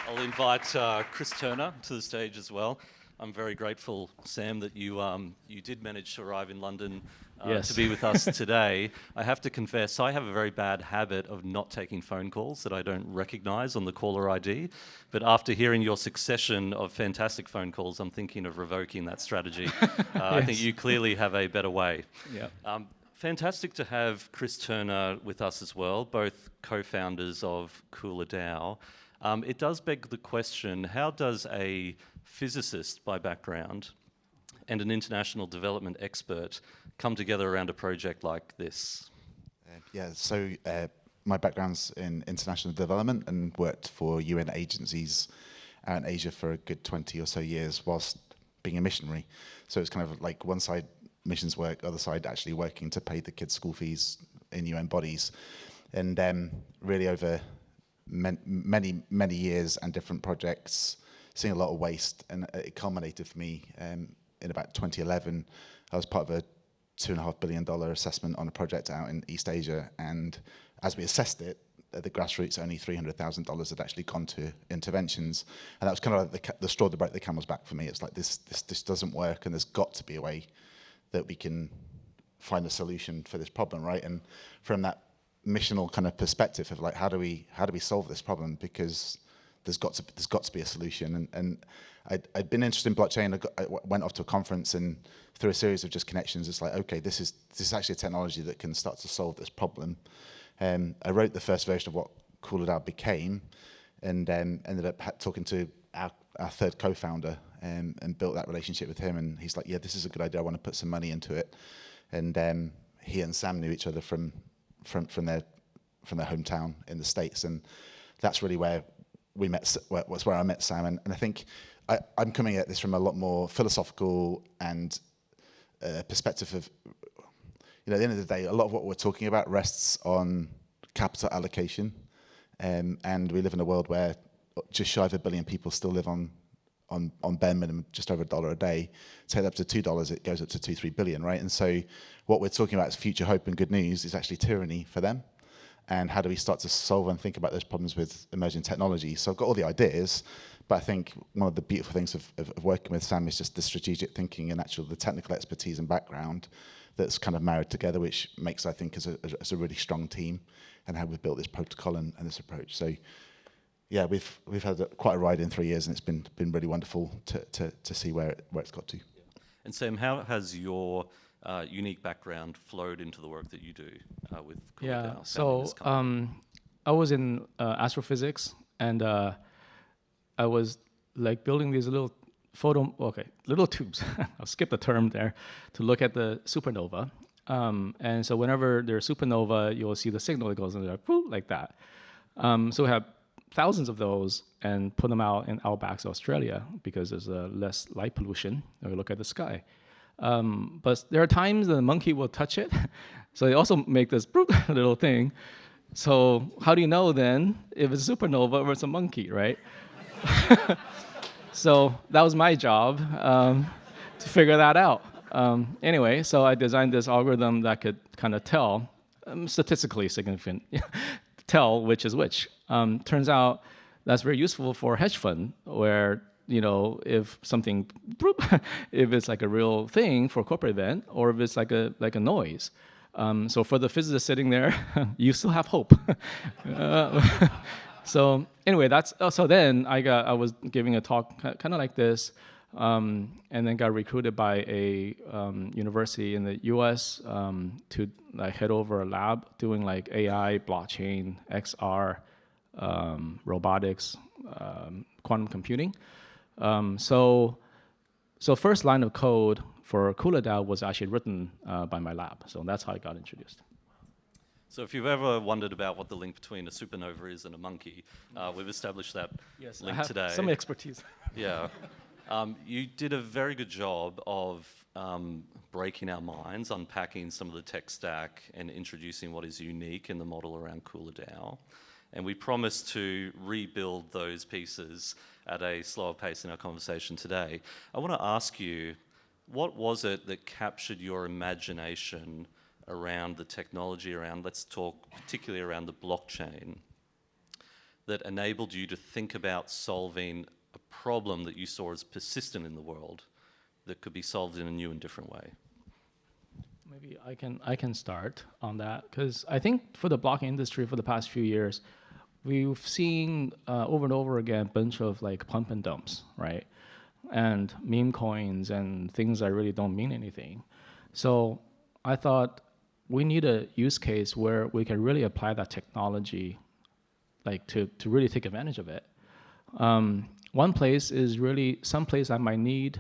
I'll invite Chris Turner to the stage as well. I'm very grateful, Sam, that you did manage to arrive in London to be with us today. I have to confess, I have a very bad habit of not taking phone calls that I don't recognise on the caller ID. But after hearing your succession of fantastic phone calls, I'm thinking of revoking that strategy. I think you clearly have a better way. Yeah. Fantastic to have Chris Turner with us as well, both co-founders of KulaDAO. It does beg the question, how does a physicist by background and an international development expert come together around a project like this? So my background's in international development and worked for UN agencies out in Asia for a good 20 or so years whilst being a missionary. So it's kind of like one side missions work, other side actually working to pay the kids' school fees in UN bodies. And really over many years and different projects, seeing a lot of waste, and it culminated for me in about 2011. I was part of a $2.5 billion assessment on a project out in East Asia, and as we assessed it, at the grassroots, only $300,000 had actually gone to interventions, and that was kind of like the straw that broke the camel's back for me. It's like this doesn't work, and there's got to be a way that we can find a solution for this problem, right? And from that missional kind of perspective of like, how do we solve this problem? Because there's got to be a solution. And I'd been interested in blockchain. I went off to a conference, and through a series of just connections, it's like, okay, this is actually a technology that can start to solve this problem. I wrote the first version of what KulaDAO became, and ended up talking to our third co-founder and built that relationship with him. And he's like, yeah, this is a good idea. I want to put some money into it. And he and Sam knew each other from their hometown in the States, and that's really where we met. Was where I met Sam, and I think I'm coming at this from a lot more philosophical and perspective of, at the end of the day, a lot of what we're talking about rests on capital allocation, and we live in a world where just shy of 1 billion people still live on bare minimum, just over $1 a day. Take that up to $2, it goes up to 2-3 billion, right? And so what we're talking about is future hope and good news is actually tyranny for them. And how do we start to solve and think about those problems with emerging technology? So I've got all the ideas, but I think one of the beautiful things of working with Sam is just the strategic thinking and the technical expertise and background that's kind of married together, which makes, I think, as a really strong team, and how we've built this protocol and this approach. So yeah, we've had quite a ride in 3 years, and it's been really wonderful to see where it's got to. And Sam, how has your unique background flowed into the work that you do with KulaDAO? Yeah, so I was in astrophysics, and I was like building these little tubes. I'll skip the term there, to look at the supernova. And so whenever there's supernova, you'll see the signal that goes in there, like that. So we have thousands of those and put them out in outbacks of Australia because there's less light pollution when we look at the sky. But there are times the monkey will touch it. So they also make this little thing. So how do you know then if it's a supernova or it's a monkey, right? So that was my job to figure that out. Anyway, so I designed this algorithm that could kind of tell, statistically significant, tell which is which. Turns out that's very useful for a hedge fund, where if something, if it's like a real thing for a corporate event, or if it's like a noise. So for the physicist sitting there, you still have hope. So anyway, so then I was giving a talk kind of like this, and then got recruited by a university in the U.S. To head over a lab doing like AI, blockchain, XR, robotics, quantum computing. So first line of code for KulaDAO was actually written by my lab. So that's how I got introduced. So if you've ever wondered about what the link between a supernova is and a monkey, we've established that link I have today. Some expertise. Yeah. You did a very good job of breaking our minds, unpacking some of the tech stack, and introducing what is unique in the model around KulaDAO. And we promise to rebuild those pieces at a slower pace in our conversation today. I want to ask you, what was it that captured your imagination around the technology, let's talk particularly around the blockchain, that enabled you to think about solving a problem that you saw as persistent in the world that could be solved in a new and different way? Maybe I can start on that, because I think for the blockchain industry for the past few years, we've seen over and over again a bunch of like pump and dumps, right? And meme coins and things that really don't mean anything. So I thought we need a use case where we can really apply that technology, like to really take advantage of it. One place is really some place I might need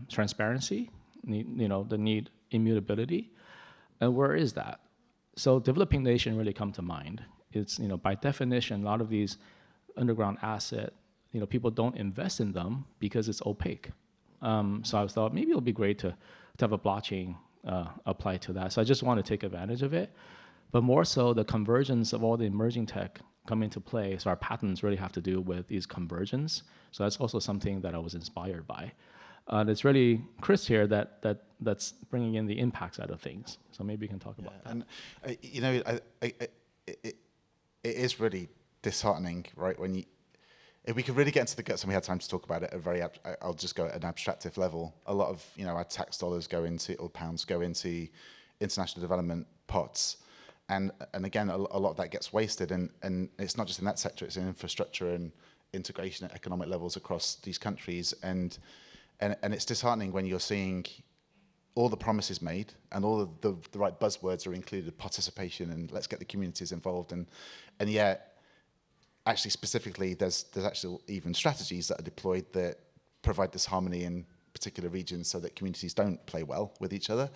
transparency, need immutability, and where is that? So developing nation really come to mind. It's by definition a lot of these underground asset, people don't invest in them because it's opaque. So I thought maybe it'll be great to have a blockchain apply to that. So I just want to take advantage of it, but more so the convergence of all the emerging tech come into play. So our patents really have to do with these convergence. So that's also something that I was inspired by. And it's really Chris here that's bringing in the impact side of things. So maybe we can talk about that. And it is really disheartening, right? If we could really get into the guts and we had time to talk about it at I'll just go at an abstractive level. A lot of our tax dollars or pounds go into international development pots, and again a lot of that gets wasted. And it's not just in that sector; it's in infrastructure and integration at economic levels across these countries. And it's disheartening when you're seeing all the promises made and all of the right buzzwords are included: participation and let's get the communities involved, and yet actually specifically there's actually even strategies that are deployed that provide this harmony in particular regions so that communities don't play well with each other.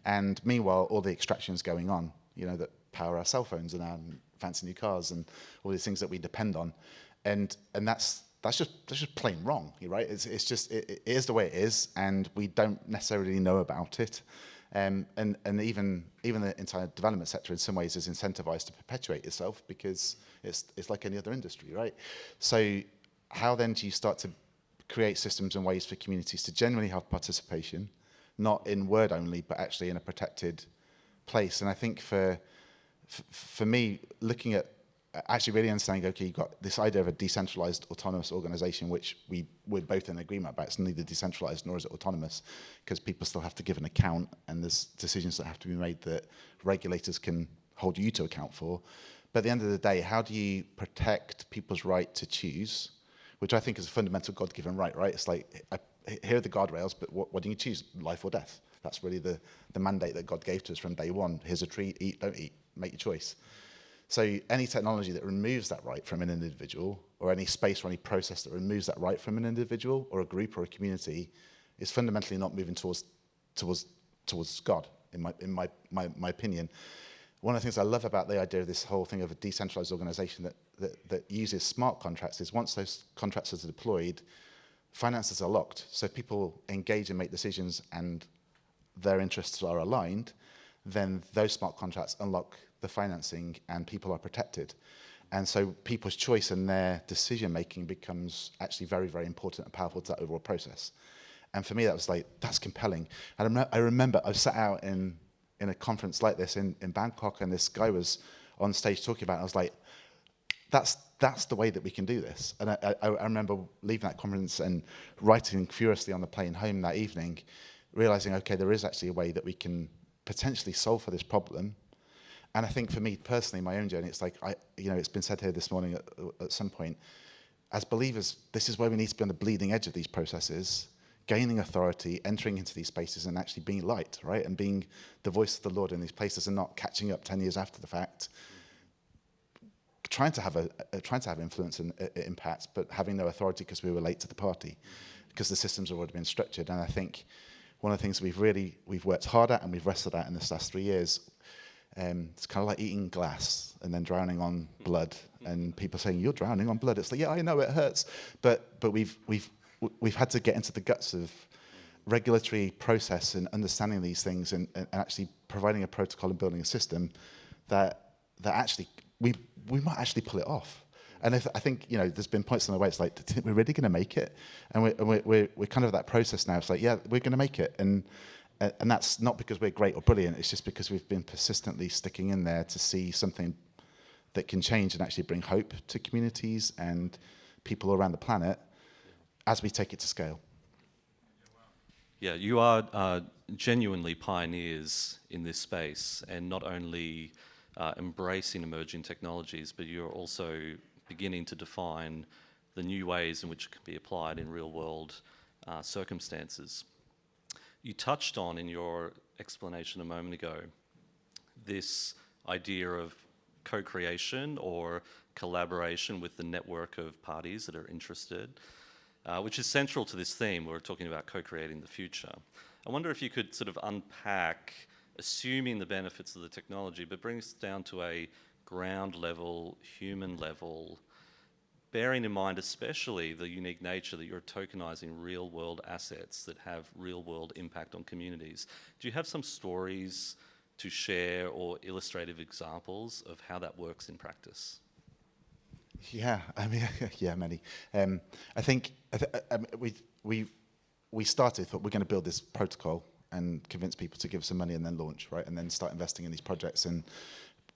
And meanwhile, all the extractions going on, that power our cell phones and our fancy new cars and all these things that we depend on, and that's just plain wrong, right? It's just it is the way it is, and we don't necessarily know about it. And even the entire development sector in some ways is incentivized to perpetuate itself because it's like any other industry, right? So how then do you start to create systems and ways for communities to genuinely have participation, not in word only, but actually in a protected place? And I think for me, looking at actually really understanding, okay, you've got this idea of a decentralized autonomous organization, which we're both in agreement about. It's neither decentralized nor is it autonomous, because people still have to give an account and there's decisions that have to be made that regulators can hold you to account for. But at the end of the day, how do you protect people's right to choose, which I think is a fundamental God-given right? It's like, here are the guardrails, but what do you choose, life or death? That's really the mandate that God gave to us from day one. Here's a tree, eat, don't eat, make your choice. So any technology that removes that right from an individual, or any space or any process that removes that right from an individual or a group or a community, is fundamentally not moving towards God, in my opinion. One of the things I love about the idea of this whole thing of a decentralized organization that uses smart contracts is once those contracts are deployed, finances are locked. So if people engage and make decisions and their interests are aligned, then those smart contracts unlock the financing and people are protected. And so people's choice and their decision making becomes actually very, very important and powerful to that overall process. And for me, that was like, that's compelling. And I remember I sat out in a conference like this in Bangkok, and this guy was on stage talking about it. I was like, that's the way that we can do this. And I remember leaving that conference and writing furiously on the plane home that evening, realizing, okay, there is actually a way that we can potentially solve for this problem. And I think for me personally, my own journey, it's like, it's been said here this morning at some point, as believers, this is where we need to be on the bleeding edge of these processes, gaining authority, entering into these spaces and actually being light, right? And being the voice of the Lord in these places and not catching up 10 years after the fact, trying to have influence and impact, but having no authority because we were late to the party, because the systems have already been structured. And I think one of the things we've worked hard at and we've wrestled at in this last 3 years, it's kind of like eating glass and then drowning on blood, and people saying you're drowning on blood. It's like, yeah, I know it hurts, but we've had to get into the guts of regulatory process and understanding these things and actually providing a protocol and building a system that actually we might actually pull it off. And I think there's been points on the way it's like, we're really going to make it, and we're kind of at that process now. It's like, yeah, we're going to make it, and that's not because we're great or brilliant. It's just because we've been persistently sticking in there to see something that can change and actually bring hope to communities and people around the planet as we take it to scale. Yeah, you are genuinely pioneers in this space, and not only embracing emerging technologies, but you're also beginning to define the new ways in which it can be applied in real-world circumstances. You touched on, in your explanation a moment ago, this idea of co-creation or collaboration with the network of parties that are interested, which is central to this theme. We're talking about co-creating the future. I wonder if you could sort of unpack, assuming the benefits of the technology, but bring us down to a ground level, human level, bearing in mind especially the unique nature that you're tokenizing real world assets that have real world impact on communities. Do you have some stories to share or illustrative examples of how that works in practice? Yeah, I mean, yeah, many. I think we started, thought we're going to build this protocol and convince people to give us some money and then launch, right? And then start investing in these projects, and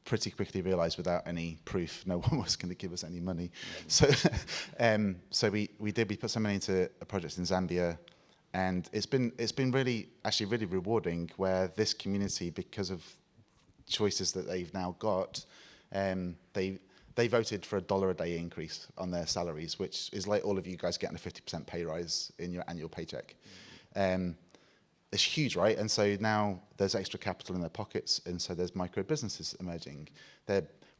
pretty quickly realized without any proof, no one was going to give us any money. Mm-hmm. So we put some money into a project in Zambia, and it's been really rewarding, where this community, because of choices that they've now got, they voted for $1 a day increase on their salaries, which is like all of you guys getting a 50% pay rise in your annual paycheck. It's huge, right? And so now there's extra capital in their pockets, and so there's micro businesses emerging.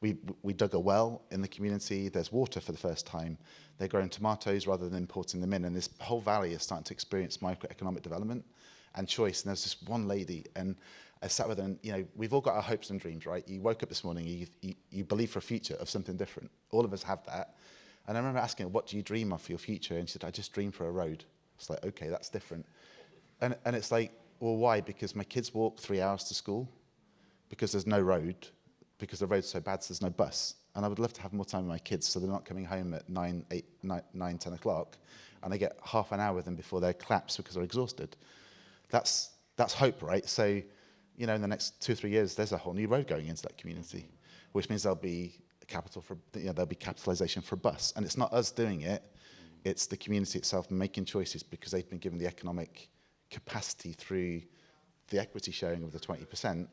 We dug a well in the community. There's water for the first time. They're growing tomatoes rather than importing them in, and this whole valley is starting to experience microeconomic development and choice. And there's this one lady, and I sat with her, and we've all got our hopes and dreams, right? You woke up this morning, you believe for a future of something different. All of us have that. And I remember asking her, what do you dream of for your future? And she said, I just dream for a road. It's like, okay, that's different. And it's like, well, why? Because my kids walk 3 hours to school, because there's no road, because the road's so bad, so there's no bus. And I would love to have more time with my kids, so they're not coming home at 9, 10 o'clock, and I get half an hour with them before they collapse because they're exhausted. That's hope, right? So, in the next 2 or 3 years, there's a whole new road going into that community, which means there'll be there'll be capitalization for a bus. And it's not us doing it, it's the community itself making choices because they've been given the economic capacity through the equity sharing of the 20%.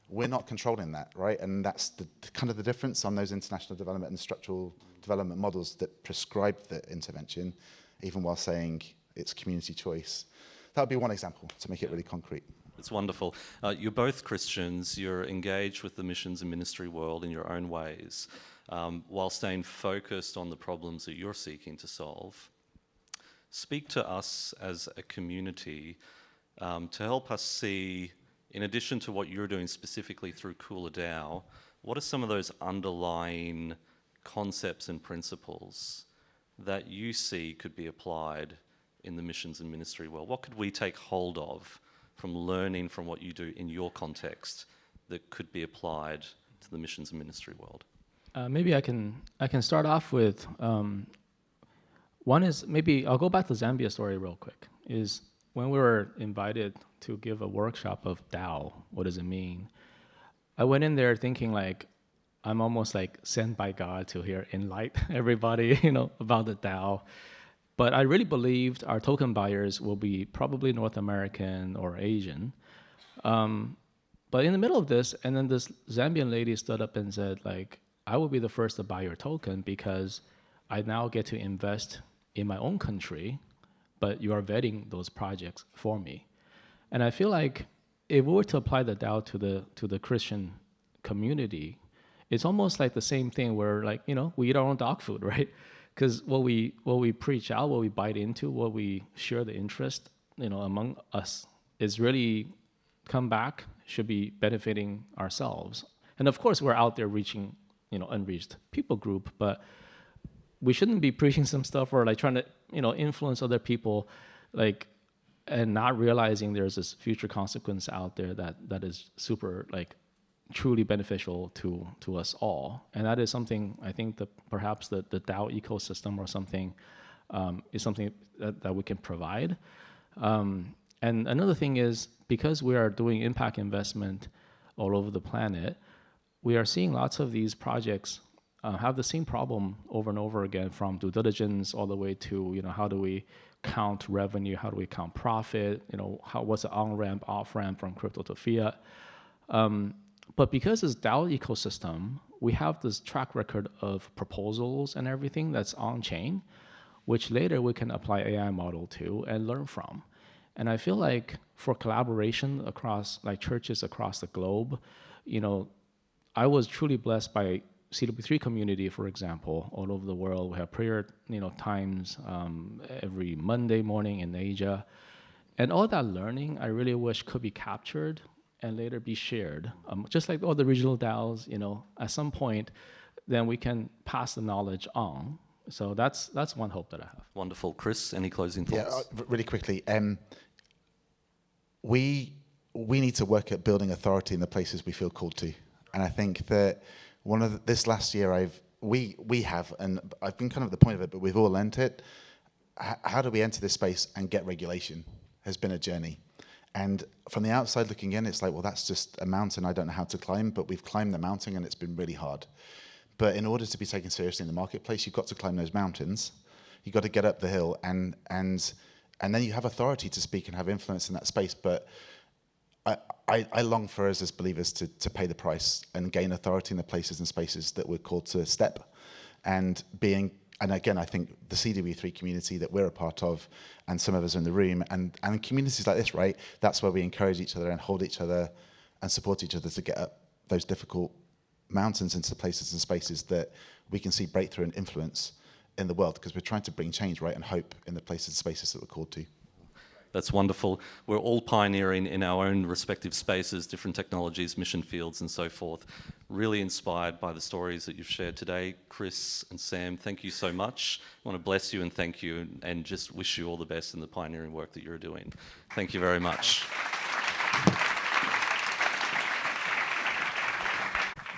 We're not controlling that, right? And that's the kind of the difference on those international development and structural development models that prescribe the intervention, even while saying it's community choice. That would be one example to make it really concrete. It's wonderful. You're both Christians. You're engaged with the missions and ministry world in your own ways, while staying focused on the problems that you're seeking to solve. Speak to us as a community to help us see, in addition to what you're doing specifically through KulaDAO, what are some of those underlying concepts and principles that you see could be applied in the missions and ministry world? What could we take hold of from learning from what you do in your context that could be applied to the missions and ministry world? Maybe I can start off with one is, maybe I'll go back to the Zambia story real quick. Is when we were invited to give a workshop of DAO, what does it mean? I went in there thinking like I'm almost like sent by God to here enlighten everybody, about the DAO. But I really believed our token buyers will be probably North American or Asian. But in the middle of this, and then this Zambian lady stood up and said, like, I will be the first to buy your token because I now get to invest in my own country, but you are vetting those projects for me. And I feel like if we were to apply the DAO to the Christian community, it's almost like the same thing where, like, we eat our own dog food, right? Because what we preach out, what we bite into, what we share the interest, among us is really come back, should be benefiting ourselves. And of course, we're out there reaching, unreached people group, but we shouldn't be preaching some stuff or like trying to, influence other people, like, and not realizing there's this future consequence out there that is super, like, truly beneficial to us all. And that is something I think that perhaps the DAO ecosystem or something is something that we can provide. And another thing is, because we are doing impact investment all over the planet, we are seeing lots of these projects have the same problem over and over again, from due diligence all the way to, you know, how do we count revenue, how do we count profit, you know, what's the on-ramp, off-ramp from crypto to fiat. But because it's DAO ecosystem, we have this track record of proposals and everything that's on-chain, which later we can apply AI model to and learn from. And I feel like for collaboration across like churches across the globe, you know, I was truly blessed by CW3 community, for example, all over the world. We have prayer, you know, times every Monday morning in Asia. And all that learning, I really wish could be captured and later be shared. Just like all the regional DAOs, you know, at some point, then we can pass the knowledge on. So that's one hope that I have. Wonderful. Chris, any closing thoughts? Yeah, really quickly. We need to work at building authority in the places we feel called to. And I think that this last year we have, and I've been kind of the point of it, but we've all learnt it. How do we enter this space and get regulation has been a journey. And from the outside looking in, it's like, well, that's just a mountain I don't know how to climb, but we've climbed the mountain and it's been really hard. But in order to be taken seriously in the marketplace, you've got to climb those mountains. You've got to get up the hill, and then you have authority to speak and have influence in that space. But I long for us as believers to pay the price and gain authority in the places and spaces that we're called to step. And again, I think the CW3 community that we're a part of, and some of us in the room, and communities like this, right? That's where we encourage each other and hold each other and support each other to get up those difficult mountains into places and spaces that we can see breakthrough and influence in the world, because we're trying to bring change, right, and hope in the places and spaces that we're called to. That's wonderful. We're all pioneering in our own respective spaces, different technologies, mission fields, and so forth. Really inspired by the stories that you've shared today. Chris and Sam, thank you so much. I want to bless you and thank you, and just wish you all the best in the pioneering work that you're doing. Thank you very much.